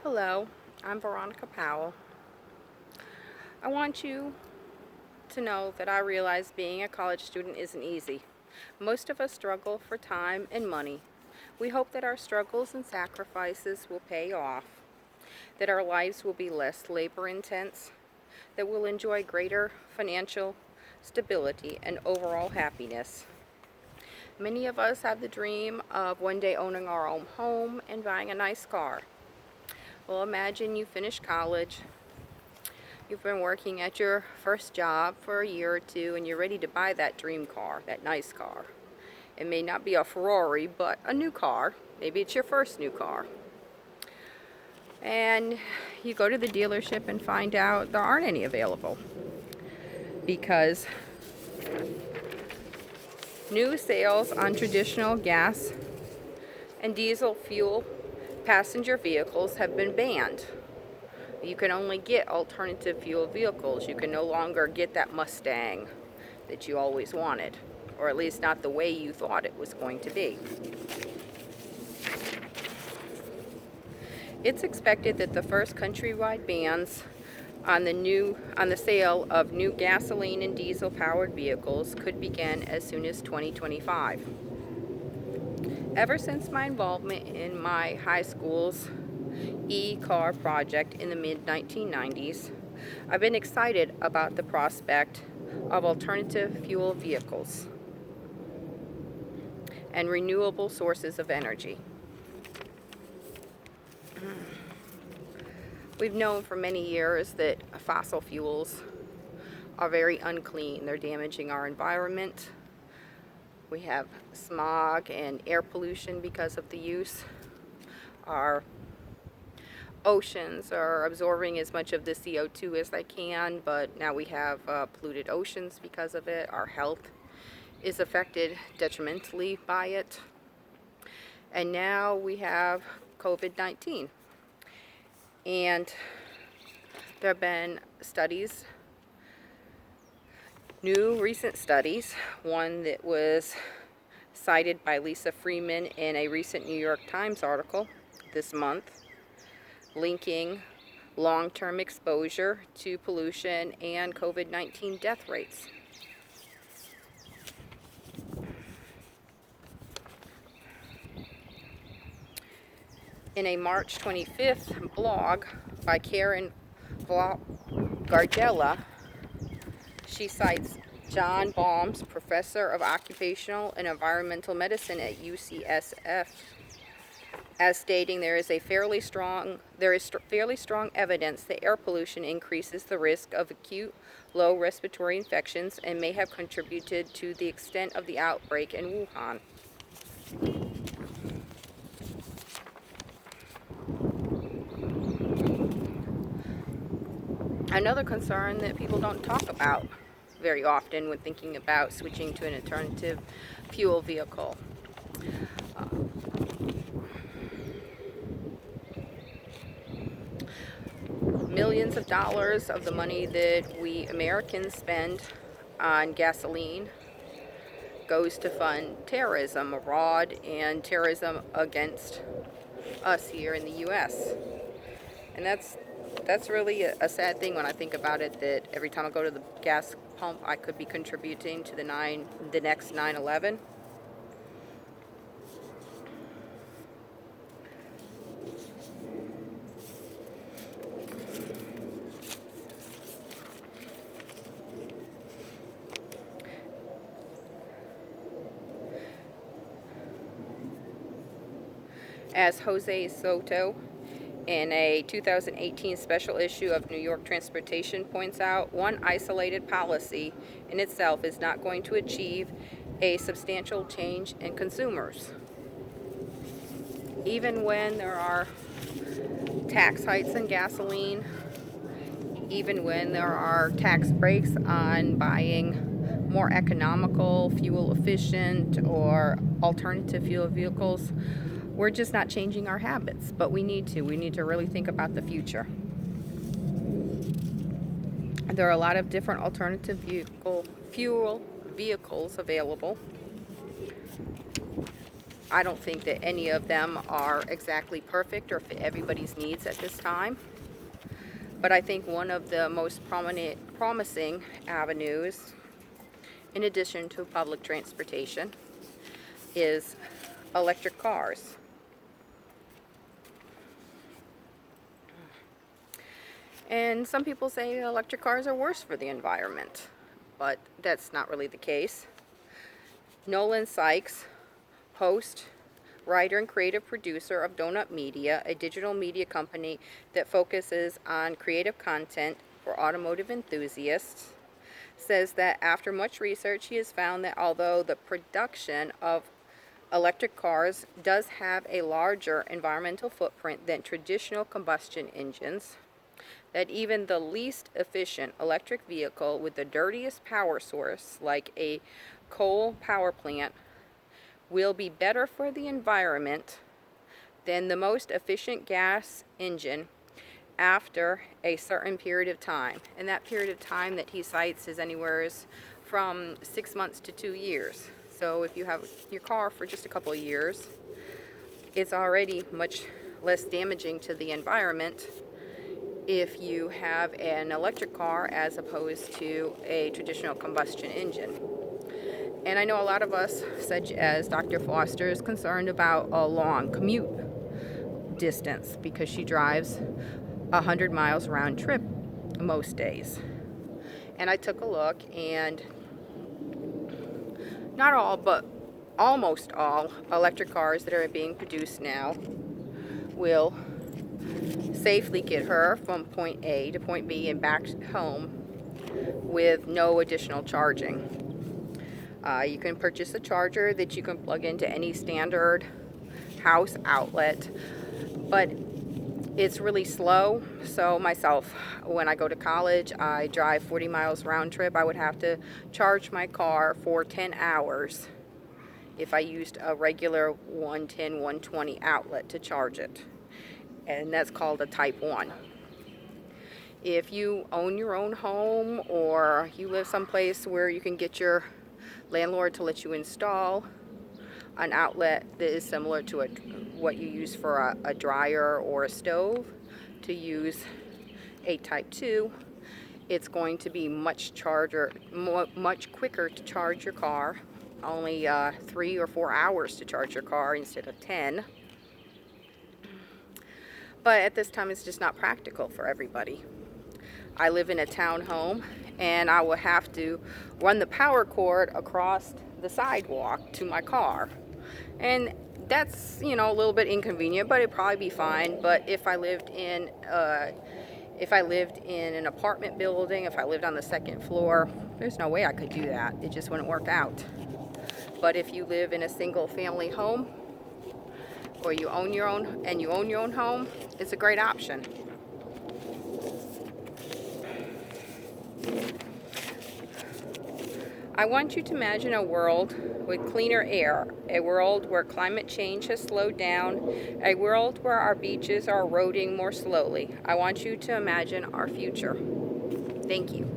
Hello, I'm Veronica Powell. I want you to know that I realize being a college student isn't easy. Most of us struggle for time and money. We hope that our struggles and sacrifices will pay off, that our lives will be less labor intense, that we'll enjoy greater financial stability and overall happiness. Many of us have the dream of one day owning our own home and buying a nice car. Well, imagine you finish college. You've been working at your first job for a year or two and you're ready to buy that dream car, that nice car. It may not be a Ferrari, but a new car. Maybe it's your first new car. And you go to the dealership and find out there aren't any available because new sales on traditional gas and diesel fuel passenger vehicles have been banned. You can only get alternative fuel vehicles. You can no longer get that Mustang that you always wanted, or at least not the way you thought it was going to be. It's expected that the first countrywide bans on the sale of new gasoline and diesel powered vehicles could begin as soon as 2025. Ever since my involvement in my high school's e-car project in the mid-1990s, I've been excited about the prospect of alternative fuel vehicles and renewable sources of energy. We've known for many years that fossil fuels are very unclean. They're damaging our environment. We have smog and air pollution because of the use. Our oceans are absorbing as much of the CO2 as they can, but now we have polluted oceans because of it. Our health is affected detrimentally by it. And now we have COVID-19. And there have been studies, new recent studies, one that was cited by Lisa Freeman in a recent New York Times article this month, linking long-term exposure to pollution and COVID-19 death rates. In a March 25th blog by Karen Gardella, she cites John Baum's professor of occupational and environmental medicine at UCSF as stating there is fairly strong evidence that air pollution increases the risk of acute low respiratory infections and may have contributed to the extent of the outbreak in Wuhan. Another concern that people don't talk about very often when thinking about switching to an alternative fuel vehicle. Millions of dollars of the money that we Americans spend on gasoline goes to fund terrorism abroad and terrorism against us here in the U.S. And that's really a sad thing when I think about it, that every time I go to the gas pump, I could be contributing to the next 9/11. As Jose Soto in a 2018 special issue of New York Transportation points out, one isolated policy in itself is not going to achieve a substantial change in consumers. Even when there are tax hikes on gasoline, even when there are tax breaks on buying more economical, fuel efficient, or alternative fuel vehicles, we're just not changing our habits, but we need to. We need to really think about the future. There are a lot of different alternative fuel vehicles available. I don't think that any of them are exactly perfect or fit everybody's needs at this time. But I think one of the most promising avenues, in addition to public transportation, is electric cars. And some people say electric cars are worse for the environment, but that's not really the case. Nolan Sykes, host, writer, and creative producer of Donut Media, a digital media company that focuses on creative content for automotive enthusiasts, says that after much research, he has found that although the production of electric cars does have a larger environmental footprint than traditional combustion engines, that even the least efficient electric vehicle with the dirtiest power source, like a coal power plant, will be better for the environment than the most efficient gas engine after a certain period of time. And that period of time that he cites is anywhere from 6 months to 2 years. So if you have your car for just a couple of years, it's already much less damaging to the environment if you have an electric car as opposed to a traditional combustion engine. And I know a lot of us, such as Dr. Foster, is concerned about a long commute distance because she drives 100 miles round trip most days. And I took a look, and not all, but almost all electric cars that are being produced now will safely get her from point A to point B and back home with no additional charging. You can purchase a charger that you can plug into any standard house outlet, but it's really slow. So myself, when I go to college, I drive 40 miles round trip. I would have to charge my car for 10 hours if I used a regular 110, 120 outlet to charge it. And that's called a type 1. If you own your own home or you live someplace where you can get your landlord to let you install an outlet that is similar to what you use for a dryer or a stove, to use a type 2, it's going to be much quicker to charge your car. Only 3 or 4 hours to charge your car instead of 10. But at this time, it's just not practical for everybody. I live in a townhome, and I will have to run the power cord across the sidewalk to my car. And that's, a little bit inconvenient, but it'd probably be fine. But if I lived in an apartment building, if I lived on the second floor, there's no way I could do that. It just wouldn't work out. But if you live in a single family home, or you own your own home, it's a great option. I want you to imagine a world with cleaner air, a world where climate change has slowed down, a world where our beaches are eroding more slowly. I want you to imagine our future. Thank you.